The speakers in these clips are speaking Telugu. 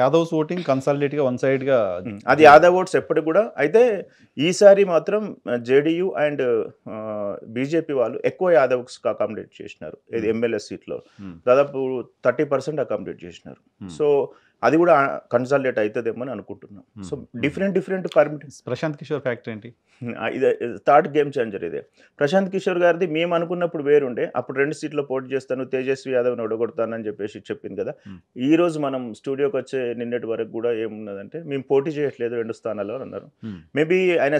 యాదవ్స్ ఓటింగ్ కన్సాలిడేట్‌గా వన్ సైడ్‌గా అది యాదవ్ ఓట్స్ ఎప్పటికి కూడా. అయితే ఈసారి మాత్రం జేడీయూ అండ్ బీజేపీ వాళ్ళు ఎక్కువ యాదవ్స్‌కి అకామిడేట్ చేసినారు. ఇది ఎమ్మెల్యే సీట్‌లో. దాదాపు 30% అకామిడేట్ చేసినారు. సో అది కూడా కన్సాలిడేట్ అయితదేమో అని అనుకుంటున్నాం. So different Prashant Kishore factor ఏంటి? ఇది థర్డ్ గేమ్ చేంజర్ ఇదే. ప్రశాంత్ కిషోర్ గారిది మేము అనుకున్నప్పుడు వేరుండే. అప్పుడు 2 సీట్‌లో పోటీ చేస్తాను, తేజస్వి యాదవ్‌ని ఓడగొడతానని చెప్పేసి చెప్పింది కదా! ఈరోజు మనం స్టూడియోకొచ్చే నిన్నటి వరకు కూడా ఏమున్నదంటే, మేము పోటీ చేయట్లేదు 2 స్థానాల్లో అని అన్నారు. మేబీ ఆయన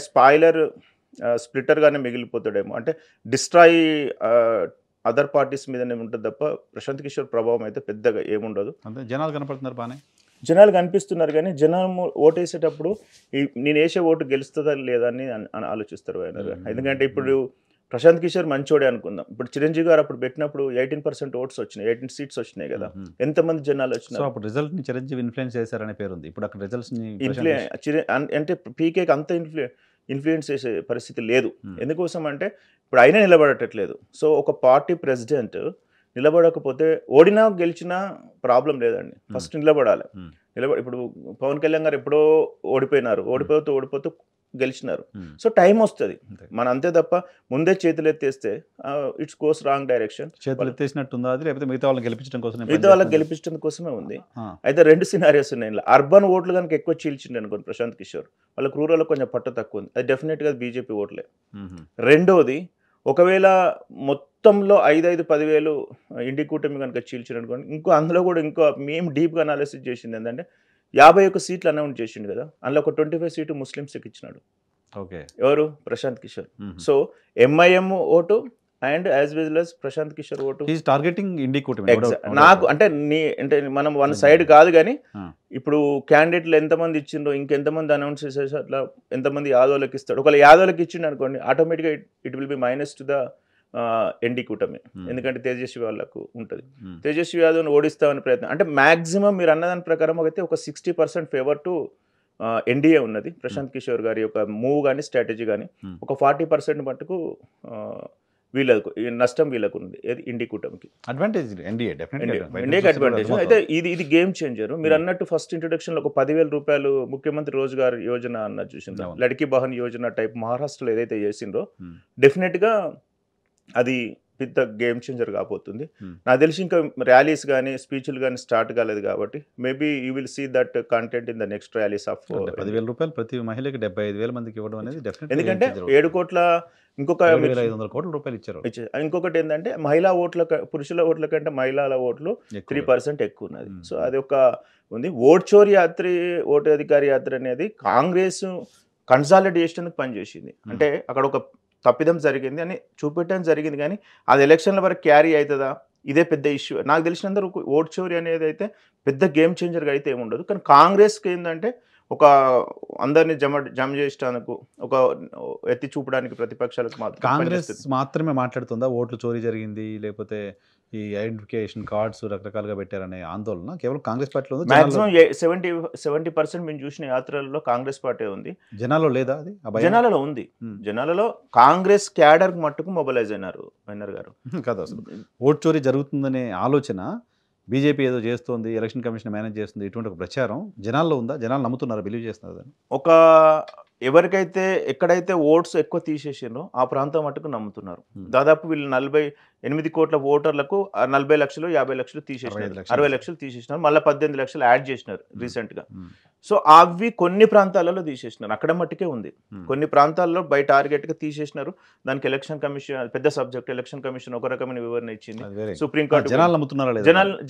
స్ప్లిట్టర్‌గానే మిగిలిపోతాడేమో. అంటే డిస్ట్రాయ్ అదర్ పార్టీస్ మీదనే ఉంటది తప్ప ప్రశాంత్ కిషోర్ ప్రభావం అయితే పెద్దగా ఏముండదు. అంటే జనాలు కనపడుతున్నారు బానే. జనాలు కనిపిస్తున్నారు గానీ, జనం ఓటేసేటప్పుడు నేనేసే ఓటు గెలుస్తదా లేదా అని ఆలోచిస్తారు ఆయన. ఎందుకంటే ఇప్పుడు ప్రశాంత్ కిషోర్ మంచోడే అనుకుందాం. ఇప్పుడు చిరంజీవి గారు అప్పుడు పెట్టినప్పుడు 18% ఓట్స్ వచ్చినాయి. 18 సీట్స్ వచ్చినాయి కదా! ఎంతమంది జనాలు సో, వచ్చినారు? అప్పుడు రిజల్ట్‌ని చిరంజీవి ఇన్‌ఫ్లుయెన్స్ చేశారనే పేరుంది. ఇప్పుడు అక్కడ రిజల్ట్స్‌ని అంటే పీకేకి అంత ఇన్‌ఫ్లుయెన్స్ చేసే పరిస్థితి లేదు. ఎందుకోసం అంటే ఇప్పుడు ఆయనే నిలబడట్లేదు. సో, ఒక పార్టీ ప్రెసిడెంట్ నిలబడకపోతే ఓడినా, గెలిచినా ప్రాబ్లమ్ లేదండి. ఫస్ట్ నిలబడాలి. ఇప్పుడు పవన్ కళ్యాణ్ గారు ఎప్పుడో ఓడిపోయినారు. ఓడిపోతూ గెలిచినారు. సో, టైం వస్తది. మన అంతే తప్ప ముందే చేతులెత్తేస్తే ఇట్స్ గోస్ రాంగ్ డైరెక్షన్. చేతులెత్తేసినట్టుందా అది? లేకపోతే మిగతా వాళ్ళని గెలిపించడం కోసం మిగతా వాళ్ళకి గెలిపించడం కోసమే ఉంది. అయితే 2 సినారియోస్ ఉన్నాయి ఇందులో. అర్బన్ ఓట్లు గనుక ఎక్కువ చీల్చిండు అనుకోండి ప్రశాంత్ కిషోర్, వాళ్ళకి రూరల్‌లో కొంచెం పట్టు తక్కువ ఉంది. అది డెఫినిట్‌గా బీజేపీ ఓట్లే. రెండోది, ఒకవేళ మొత్తంలో 10,000 ఇండి కూటమి గనుక చీల్చిండనుకోండి, అందులో కూడా మేము డీప్‌గా అనాలిసిస్ చేసింది ఏందంటే, 51 సీట్లు అనౌన్స్ చేసిండు కదా! అందులో ఒక 25 సీటు ముస్లిమ్స్‌కి ఇచ్చినాడు. ఓకే. ఎవరు? Prashant Kishor. So, MIM vote and as well as Prashant Kishor vote. He is targeting INDI కూటమి. నాకు అంటే మనం వన్ సైడ్ కాదు గానీ, ఇప్పుడు క్యాండిడేట్లు ఎంతమంది ఇచ్చిండ్రో, ఇంకెంతమంది అనౌన్స్ చేసేసి అట్లా ఎంతమంది యాదవ్‌లకి ఇస్తాడు. ఒకవేళ యాదవ్‌లకి ఇచ్చిండు అనుకోండి, ఆటోమేటిక్‌గా it will be minus to the ND కూటమి. ఎందుకంటే తేజస్వి వాళ్ళకు ఉంటది. తేజస్వి యాదవ్‌ని ఓడిస్తామని ప్రయత్నం అంటే మాక్సిమం మీరు అన్నదాని ప్రకారం అయితే ఒక 60% ఫేవర్ టు ఎన్డీఏ ఉన్నది. ప్రశాంత్ కిషోర్ గారి యొక్క మూవ్ గాని, స్ట్రాటజీ గాని. ఒక 40% మట్టుకు వీళ్ళకు నష్టం వీళ్ళకు ఉంది. ఏది ఇండి కూటమికి. అడ్వాంటేజ్ ఎన్డీఏ డెఫినెట్‌లీ ఇండియాకి అడ్వాంటేజ్. అయితే ఇది గేమ్ చేంజర్. మీరు అన్నట్టు ఫస్ట్ ఇంట్రొడక్షన్‌లో ఒక 10,000 రూపాయలు ముఖ్యమంత్రి రోజ్‌గార్ యోజన అన్నది చూసిండ్రా? లడ్కీ బహన్ యోజన టైప్ మహారాష్ట్రలో ఏదైతే చేసిండ్రో డెఫినెట్‌గా అది పెద్ద గేమ్ చేంజర్ కాబోతుంది. నాకు తెలిసి ఇంకా ర్యాలీస్ గానీ, స్పీచ్‌లు గానీ స్టార్ట్ కాలేదు కాబట్టి maybe you will see that content in the next rallies of 10,000 రూపాయలు ప్రతి మహిళకి 75,000 మందికి ఇవ్వడం అనేది డెఫినెట్‌లీ. ఎందుకంటే 7 కోట్ల ఇంకొక 7,500 కోట్ల రూపాయలు ఇచ్చారు. ఇంకొకటి ఏంటంటే పురుషుల ఓట్ల కంటే మహిళల ఓట్లు 3% ఎక్కువ ఉన్నది. సో అది ఒక ఉంది. ఓటు అధికారి యాత్ర అనేది కాంగ్రెస్ కన్సాలిడేట్ చేసేందుకు పనిచేసింది. అంటే అక్కడ ఒక తప్పిదం జరిగింది అని చూపెట్టడం జరిగింది కానీ అది ఎలక్షన్ల వరకు క్యారీ అవుతుందా? ఇదే పెద్ద ఇష్యూ. నాకు తెలిసినంత ఓట్ చోరీ అనేది అయితే పెద్ద గేమ్ చేంజర్గా అయితే ఏముండదు. కానీ కాంగ్రెస్కి ఏంటంటే ఒక అందరినీ జమ చేసడానికి ఒక ఎత్తి చూపడానికి ప్రతిపక్షాలకు కాంగ్రెస్ మాత్రమే మాట్లాడుతుందా ఓట్లు చోరీ జరిగింది, లేకపోతే ఈ ఐడెంటిఫికేషన్ కార్డ్స్ రకరకాలుగా పెట్టారనే ఆందోళన కేవలం కాంగ్రెస్ పార్టీలో ఉంది? మాక్సిమం 70% మేము చూసిన యాత్రల్లో కాంగ్రెస్ పార్టీ ఉంది. జనాల్లో లేదా అది? జనాలలో ఉంది. జనాలలో కాంగ్రెస్ క్యాడర్ మట్టుకు మొబిలైజ్ అయినారు గారు. కాదు, అసలు ఓట్ చోరీ జరుగుతుందనే ఆలోచన బీజేపీ ఏదో చేస్తుంది, ఎలక్షన్ కమిషన్ మేనేజ్ చేస్తుంది, ఇటువంటి ఒక ప్రచారం జనాల్లో ఉందా? జనాలు నమ్ముతున్నారు, బిలీవ్ చేస్తున్నారు? ఎవరికైతే ఎక్కడైతే ఓట్స్ ఎక్కువ తీసేసిండ్రో ఆ ప్రాంతం మట్టుకు నమ్ముతున్నారు. దాదాపు వీళ్ళు 48 కోట్ల ఓటర్లకు 40 లక్షలు 50 లక్షలు తీసేసినారు, 60 లక్షలు తీసేసినారు, మళ్ళీ 18 లక్షలు యాడ్ చేసినారు రీసెంట్గా. సో అవి కొన్ని ప్రాంతాలలో తీసేసినారు, అక్కడ మట్టుకే ఉంది. కొన్ని ప్రాంతాల్లో బై టార్గెట్గా తీసేసినారు. దానికి ఎలక్షన్ కమిషన్ పెద్ద సబ్జెక్ట్. ఎలక్షన్ కమిషన్ ఒక రకమైన వివరణ ఇచ్చింది. సుప్రీంకోర్టు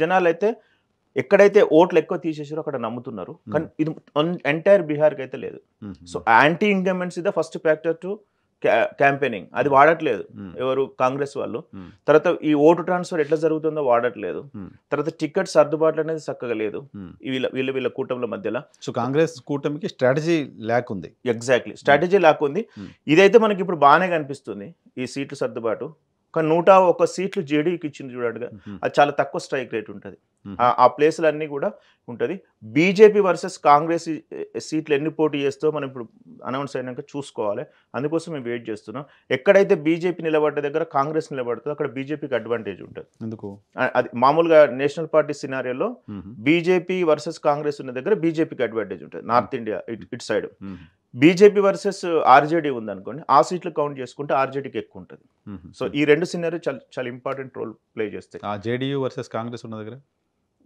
జనాలు అయితే ఎక్కడైతే ఓట్లు ఎక్కువ తీసేసారో అక్కడ నమ్ముతున్నారు. కానీ ఇది ఎంటైర్ బీహార్కి అయితే లేదు. So anti incumbency the first factor to campaigning. అది వాడట్లేదు ఎవరు? కాంగ్రెస్ వాళ్ళు. తర్వాత ఈ ఓటు ట్రాన్స్ఫర్ ఎట్లా జరుగుతుందో వాడట్లేదు. తర్వాత టికెట్ సర్దుబాట్లు అనేది చక్కగా లేదు వీళ్ళ కూటమిల మధ్యలో. సో కాంగ్రెస్ కూటమికి స్ట్రాటజీ ల్యాక్ ఉంది. ఎగ్జాక్ట్లీ, స్ట్రాటజీ ల్యాక్ ఉంది. ఇదైతే మనకి ఇప్పుడు బాగానే కనిపిస్తుంది ఈ సీట్లు సర్దుబాటు. కానీ 101 సీట్లు జేడీకి ఇచ్చింది చూడడుగా, అది చాలా తక్కువ స్ట్రైక్ రేట్ ఉంటుంది. ఆ ప్లేసులన్నీ కూడా ఉంటుంది. బీజేపీ వర్సెస్ కాంగ్రెస్ సీట్లు ఎన్ని పోటీ చేస్తో మనం ఇప్పుడు అనౌన్స్ అయినాక చూసుకోవాలి. అందుకోసం మేము వెయిట్ చేస్తున్నాం. ఎక్కడైతే బీజేపీ నిలబడ్డ దగ్గర కాంగ్రెస్ నిలబడుతుందో అక్కడ బీజేపీకి అడ్వాంటేజ్ ఉంటుంది. ఎందుకు? అది మామూలుగా నేషనల్ పార్టీ సినారియోలో బీజేపీ వర్సెస్ కాంగ్రెస్ ఉన్న దగ్గర బీజేపీకి అడ్వాంటేజ్ ఉంటుంది. నార్త్ ఇండియా ఇటు సైడ్. బీజేపీ వర్సెస్ ఆర్జేడీ ఉందనుకోండి, ఆ సీట్లు కౌంట్ చేసుకుంటే ఆర్జేడీకి ఎక్కువ ఉంటుంది. సో ఈ రెండు సినారియో చాలా ఇంపార్టెంట్ రోల్ ప్లే చేస్తాయి. ఆ జేడీయూ వర్సెస్ కాంగ్రెస్ ఉన్న దగ్గర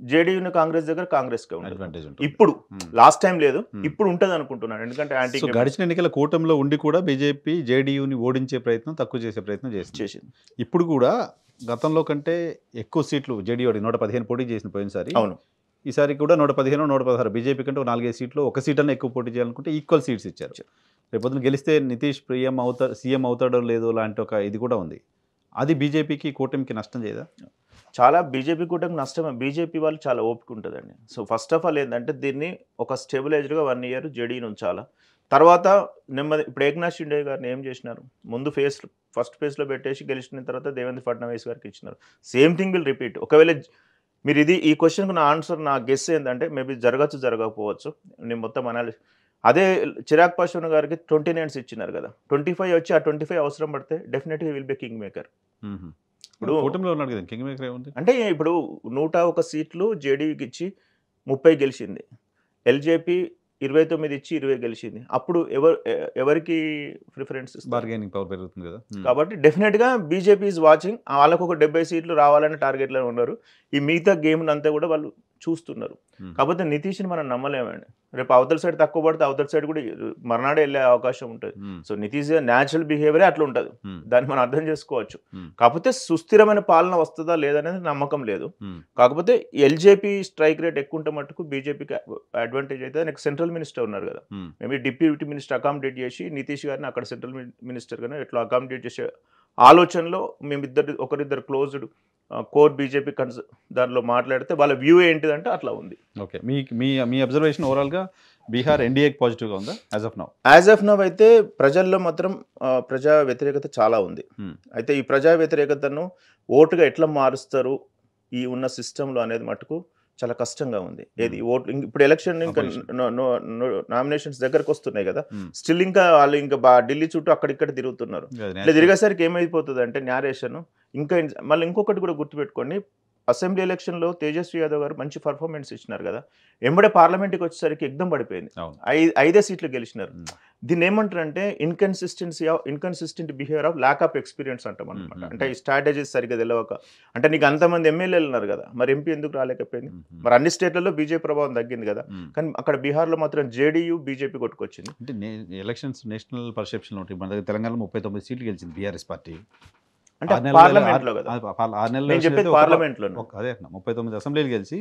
జేడీయూని కాంగ్రెస్ దగ్గర కాంగ్రెస్కే అడ్వాంటేజ్ ఉంటుంది. ఇప్పుడు లాస్ట్ టైం లేదు, ఇప్పుడు ఉంటుంది అనుకుంటున్నాను. ఎందుకంటే యాంటీ గడిచిన ఎన్నికల కూటమిలో ఉండి కూడా బీజేపీ జేడీయూని ఓడించే ప్రయత్నం, తక్కువ చేసే ప్రయత్నం చేసింది. ఇప్పుడు కూడా గతంలో కంటే ఎక్కువ సీట్లు జేడీయూ 115 పోటీ చేసిన పోయినసారి. అవును, ఈసారి కూడా 115 116 బీజేపీ కంటే 4-5 సీట్లు, ఒక సీట్ అన్న ఎక్కువ పోటీ చేయాలనుకుంటే ఈక్వల్ సీట్స్ ఇచ్చారు. రేపొద్దున గెలిస్తే నితీష్ సీఎం అవుతాడో లేదో లాంటి ఒక ఇది కూడా ఉంది. అది బీజేపీకి కూటమికి నష్టం చేయదా? చాలా బీజేపీ కూటమికి నష్టమే. బీజేపీ వాళ్ళు చాలా ఓపిక ఉంటుందండి. సో ఫస్ట్ ఆఫ్ ఆల్ ఏంటంటే దీన్ని ఒక స్టెబిలైజ్డ్గా 1 ఇయర్ జేడీని ఉంచాలా. తర్వాత నెమ్మది ఇప్పుడు ఏక్నాథ్ షిండే గారిని ఏం చేసినారు, ముందు ఫస్ట్ ఫేజ్లో పెట్టేసి గెలిచిన తర్వాత దేవేంద్ర ఫడ్నవీస్ గారికి ఇచ్చినారు. Same thing will repeat. ఒకవేళ మీరు ఈ క్వశ్చన్కి నా ఆన్సర్, నా గెస్ ఏంటంటే మేబీ జరగచ్చు, జరగకపోవచ్చు. నేను మొత్తం అనాలిసిస్ అదే చిరాగ్ పాస్వాన్ గారికి 29 ఇచ్చినారు కదా, 25 వచ్చి ఆ 25 అవసరం పడితే డెఫినెట్గా విల్ బి కింగ్ మేకర్. ఇప్పుడు కూటమిలో ఉన్నాడు కదా, కింగ్ మేకర్ ఏముంది అంటే ఇప్పుడు 101 సీట్లు జేడీయూకి ఇచ్చి 30 గెలిచింది, ఎల్జేపీ 29 ఇచ్చి 20 గెలిచింది. అప్పుడు ఎవరికి ప్రిఫరెన్స్ బార్గెనింగ్ పవర్ పెరుగుతుంది కదా. కాబట్టి డెఫినెట్గా బీజేపీ ఈజ్ వాచింగ్. వాళ్ళకు ఒక 70 సీట్లు రావాలని టార్గెట్లో ఉన్నారు. ఈ మిగతా గేమ్ అంతా కూడా వాళ్ళు చూస్తున్నారు. కాకపోతే నితీష్ని మనం నమ్మలేమండి. రేపు అవతల సైడ్ తక్కువ పడితే అవతల సైడ్ కూడా మర్నాడే వెళ్ళే అవకాశం ఉంటుంది. సో నితీష్ న్యాచురల్ బిహేవియరే అట్లా ఉంటుంది, దాన్ని మనం అర్థం చేసుకోవచ్చు. కాకపోతే సుస్థిరమైన పాలన వస్తుందా లేదనేది నమ్మకం లేదు. కాకపోతే ఎల్జేపీ స్ట్రైక్ రేట్ ఎక్కువ ఉంటే మటుకు బీజేపీకి అడ్వాంటేజ్ అయితే. నాకు సెంట్రల్ మినిస్టర్ ఉన్నారు కదా, మేబీ డిప్యూటీ మినిస్టర్ అకామిడేట్ చేసి నితీష్ గారిని అక్కడ సెంట్రల్ మినిస్టర్ గారిని ఎట్లా అకామిడేట్ చేసే ఆలోచనలో ఒకరిద్దరు క్లోజ్డ్ కోర్ బీజేపీ దానిలో మాట్లాడితే వాళ్ళ వ్యూ ఏంటిదంటే అట్లా ఉంది. ఓకే, మీ అబ్జర్వేషన్ ఓవరాల్గా బీహార్ ఎన్డీఏకి పాజిటివ్గా ఉందా as of now? As of now అయితే ప్రజల్లో మాత్రం ప్రజా వ్యతిరేకత చాలా ఉంది. అయితే ఈ ప్రజా వ్యతిరేకతను ఓటుగా ఎట్లా మారుస్తారు ఈ ఉన్న సిస్టంలో అనేది మటుకు చాలా కష్టంగా ఉంది. ఏది ఓటు ఇప్పుడు ఎలక్షన్ ఇంకా నామినేషన్స్ దగ్గరకు వస్తున్నాయి కదా, స్టిల్ ఇంకా వాళ్ళు ఇంకా ఢిల్లీ చుట్టూ అక్కడిక్కడ తిరుగుతున్నారు. ఇట్లా తిరిగేసరికి ఏమైపోతుంది అంటే న్యారేషన్ ఇంకా మళ్ళీ ఇంకొకటి కూడా గుర్తుపెట్టుకోండి, అసెంబ్లీ ఎలక్షన్లో తేజస్వి యాదవ్ గారు మంచి పర్ఫార్మెన్స్ ఇచ్చినారు కదా, ఎంబడే పార్లమెంట్కి వచ్చేసరికి ఎగ్దం పడిపోయింది. 5 సీట్లు గెలిచినారు. దీన్ని ఏమంటారంటే inconsistent behaviour of lack of experience అంటాం అనమాట. అంటే ఈ స్ట్రాటజీస్ సరిగ్గా తెలియక, అంటే నీకు అంతమంది ఎమ్మెల్యేలు ఉన్నారు కదా, మరి ఎంపీ ఎందుకు రాలేకపోయింది? మరి అన్ని స్టేట్లలో బీజేపీ ప్రభావం తగ్గింది కదా, కానీ అక్కడ బీహార్లో మాత్రం జేడీయూ బీజేపీ కొట్టుకొచ్చింది. అంటే ఎలక్షన్స్ నేషనల్ పర్సెప్షన్ ఉంటుంది. మన దగ్గర తెలంగాణలో 39 సీట్లు గెలిచింది బీఆర్ఎస్ పార్టీ. అంటే పార్లమెంట్లో కదా, 6 నెలలు చెప్పేది పార్లమెంట్లో అదే 39 అసెంబ్లీలు గెలిచి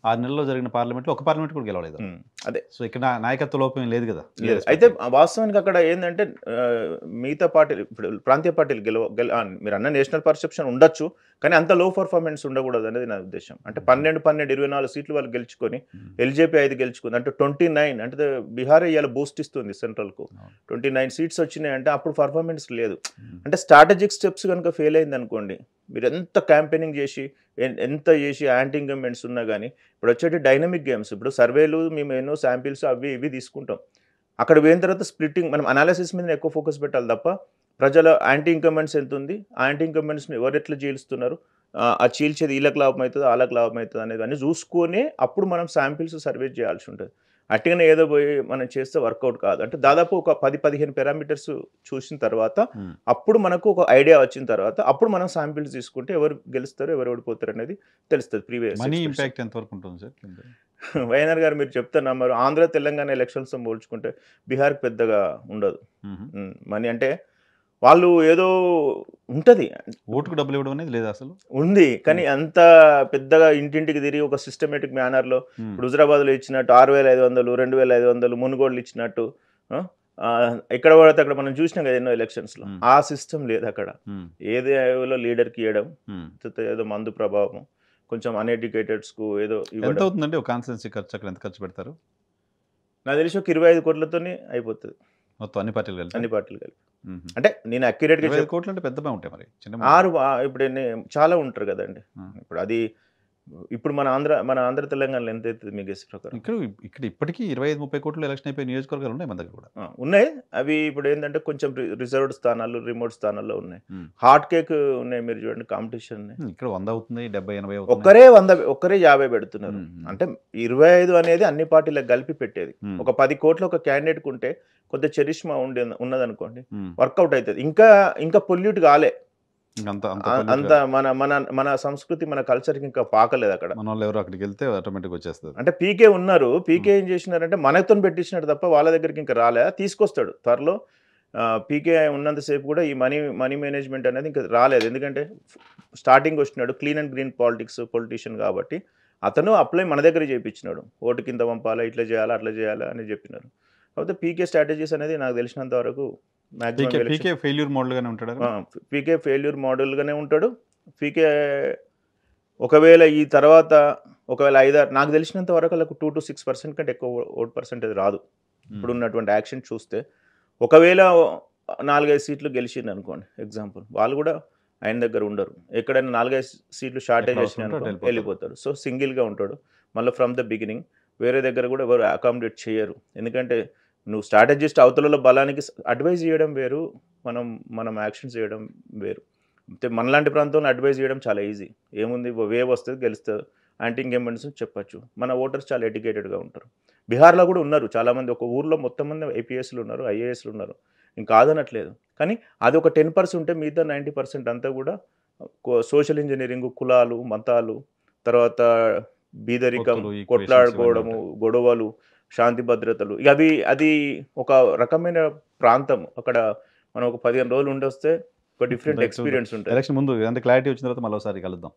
6 నెలల్లో జరిగిన పార్లమెంట్లో ఒక పార్లమెంట్ కూడా గెలవలేదు. అదే, సో ఇక్కడ నాయకత్వ లోపం లేదు కదా. అయితే వాస్తవానికి అక్కడ ఏంటంటే మిగతా పార్టీలు ఇప్పుడు ప్రాంతీయ పార్టీలు మీరు అన్న నేషనల్ పర్సెప్షన్ ఉండొచ్చు, కానీ అంత లో పర్ఫార్మెన్స్ ఉండకూడదు అనేది నా ఉద్దేశం. అంటే 12, 24 సీట్లు వాళ్ళు గెలుచుకొని ఎల్జేపీ 5 గెలుచుకుంది అంటే 29, అంటే బీహార్ ఇవాళ బూస్ట్ ఇస్తుంది సెంట్రల్కు. 29 సీట్స్ వచ్చినాయి అంటే అప్పుడు పర్ఫార్మెన్స్ లేదు. అంటే స్ట్రాటజిక్ స్టెప్స్ కనుక ఫెయిల్ అయింది అనుకోండి, మీరు ఎంత క్యాంపెయినింగ్ చేసి ఎంత చేసి యాంటీ ఇన్కంబెంట్స్ ఉన్నా కానీ ఇప్పుడు వచ్చేటి డైనమిక్ గేమ్స్. ఇప్పుడు సర్వేలు మేము ఎన్నో శాంపిల్స్ అవి ఇవి తీసుకుంటాం, అక్కడ పోయిన తర్వాత స్ప్లిట్టింగ్ మనం అనాలిసిస్ మీద ఎక్కువ ఫోకస్ పెట్టాలి తప్ప ప్రజల యాంటీ ఇన్కంబెంట్స్ ఎంత ఉంది, ఆ యాంటీ ఇన్కంబెంట్స్ని ఎవరు ఎట్లా చీలుస్తున్నారు, ఆ చీల్చేది వీళ్ళకి లాభం అవుతుంది వాళ్ళకి లాభం అవుతుంది అనేది అన్నీ చూసుకొని అప్పుడు మనం శాంపిల్స్ సర్వే చేయాల్సి ఉంటుంది. అట్టిగానే ఏదో పోయి మనం చేస్తే వర్కౌట్ కాదు. అంటే దాదాపు ఒక 10-15 పారామీటర్స్ చూసిన తర్వాత అప్పుడు మనకు ఒక ఐడియా వచ్చిన తర్వాత అప్పుడు మనం శాంపిల్స్ తీసుకుంటే ఎవరు గెలుస్తారు ఎవరు ఓడిపోతారు అనేది తెలుస్తుంది. ప్రీవియస్ మనీ ఇంపాక్ట్ ఎంతవరకు ఉంటుంది సార్? వైఎన్ఆర్ గారు మీరు చెప్తున్నా మరి ఆంధ్ర తెలంగాణ ఎలక్షన్స్తో పోల్చుకుంటే బీహార్కి పెద్దగా ఉండదు మనీ. అంటే వాళ్ళు ఏదో ఉంటుంది, ఓటుకు డబ్బులు ఇవ్వడం అనేది లేదు అసలు ఉంది, కానీ అంత పెద్దగా ఇంటింటికి తిరిగి ఒక సిస్టమేటిక్ మేనర్లో ఇప్పుడు హుజరాబాద్లో ఇచ్చినట్టు 6500, 2500 మునుగోడులు ఇచ్చినట్టు ఎక్కడ పడితే అక్కడ మనం చూసినాం కదా ఎన్నో ఎలక్షన్స్లో. ఆ సిస్టమ్ లేదు అక్కడ. ఏదో లీడర్కి ఇవ్వడం, ఏదో మందు ప్రభావం, కొంచెం అన్ఎడ్యుకేటెడ్స్కు ఏదో ఎంత అవుతుందంటే ఒక కాన్స్టిట్యున్సీ ఖర్చు అక్కడ ఎంత ఖర్చు పెడతారు? నాకు తెలిసి ఒక 25 కోట్లతోనే అయిపోతుంది మొత్తం అన్ని పార్టీలు కలిపి. అంటే నేను అక్యురేట్గా 25 కోట్లు అంటే పెద్దగా ఉంటాయి మరి. 6 ఇప్పుడు చాలా ఉంటారు కదండి. ఇప్పుడు అది ఇప్పుడు మన ఆంధ్ర తెలంగాణలో ఎంత అవుతుంది మీ గెస్ ప్రకారం? ఇక్కడ ఇప్పటికీ 25-30 కోట్లు ఎలక్షన్ అయిపోయి నియోజకవర్గాలు ఉన్నాయి మన దగ్గర కూడా. ఉన్నాయి. అవి ఇప్పుడు ఏంటంటే కొంచెం రిజర్వ్డ్ స్థానాలు, రిమోట్ స్థానాల్లో ఉన్నాయి. ఉమ్. హాట్ కేక్ ఉన్నాయి, మీరు చూడండి కాంపిటీషన్. ఇక్కడ 100 అవుతుంది, 70-80 అవుతుంది. ఒక్కరే 50 పెడుతున్నారు. అంటే 25 అనేది అన్ని పార్టీలకు కలిపి పెట్టేది. ఒక 10 కోట్లు ఒక క్యాండిడేట్ ఉంటే కొంత చరిష్మా ఉన్నదనుకోండి, వర్కౌట్ అవుతుంది. ఇంకా పొల్యూట్ కాలే, అంత మన సంస్కృతి, మన కల్చర్కి ఇంకా పాకలేదు అక్కడ. మన వాళ్ళు ఎవరు అక్కడికి వెళ్తే ఆటోమేటిక్ వచ్చేస్తుంది. అంటే పీకే ఉన్నారు, పీకే ఏం చేసినారంటే మనతో పెట్టించినాడు తప్ప వాళ్ళ దగ్గరికి ఇంకా రాలే. తీసుకొస్తాడు త్వరలో. పీకే ఉన్నంతసేపు కూడా ఈ మనీ మేనేజ్మెంట్ అనేది ఇంకా రాలేదు. ఎందుకంటే స్టార్టింగ్ వచ్చినాడు, క్లీన్ అండ్ గ్రీన్ పొలిటీషియన్ కాబట్టి అతను అప్లై మన దగ్గర చేయించినాడు. ఓటు కింద పంపాలా, ఇట్లా చేయాలా, అట్లా చేయాలా అని చెప్పినారు. కాకపోతే పీకే స్ట్రాటజీస్ అనేది నాకు తెలిసినంత వరకు పీకే ఫెయిల్యూర్ మోడల్గానే ఉంటాడు. పీకే ఫెయిల్యూర్ మోడల్గానే ఉంటాడు. పీకే ఒకవేళ ఈ తర్వాత ఒకవేళ 5-6 నాకు తెలిసినంత వరకు వాళ్ళకు 2 to 6% కంటే ఎక్కువ ఓట్ పర్సెంటేజ్ రాదు. ఇప్పుడు ఉన్నటువంటి యాక్షన్ చూస్తే ఒకవేళ 4-5 సీట్లు గెలిచింది అనుకోండి ఎగ్జాంపుల్, వాళ్ళు కూడా ఆయన దగ్గర ఉండరు. ఎక్కడైనా 4-5 సీట్లు షార్టేజ్ వచ్చినాయి వెళ్ళిపోతారు. సో సింగిల్గా ఉంటాడు మళ్ళీ ఫ్రమ్ ద బిగినింగ్. వేరే దగ్గర కూడా ఎవరు అకామిడేట్ చేయరు. ఎందుకంటే నువ్వు స్ట్రాటజిస్ట్ అవతలలో బలానికి అడ్వైజ్ చేయడం వేరు, మనం యాక్షన్స్ చేయడం వేరు. అంటే మనలాంటి ప్రాంతంలో అడ్వైజ్ చేయడం చాలా ఈజీ. ఏముంది, వేవ్ వస్తుంది, గెలుస్తుంది, యాంటీ ఇంకంబెంట్స్ చెప్పచ్చు. మన ఓటర్స్ చాలా ఎడ్యుకేటెడ్గా ఉంటారు. బీహార్లో కూడా ఉన్నారు చాలామంది. ఒక ఊర్లో మొత్తం మంది ఐపీఎస్లు ఉన్నారు, ఐఏఎస్లు ఉన్నారు. ఇంకా కాదనట్లేదు. కానీ అది ఒక 10% ఉంటే మిగతా 90% అంతా కూడా సోషల్ ఇంజనీరింగ్, కులాలు, మతాలు, తర్వాత బీదరికం, కొట్లాడుకోవడము, గొడవలు, శాంతి భద్రతలు, ఇక అది ఒక రకమైన ప్రాంతం. అక్కడ మనం ఒక 15 రోజులు ఉండొస్తే ఒక డిఫరెంట్ ఎక్స్పీరియన్స్ ఉంటుంది. ఎలక్షన్ ముందు క్లారిటీ వచ్చిన తర్వాత మళ్ళీ ఒకసారి కలుద్దాం.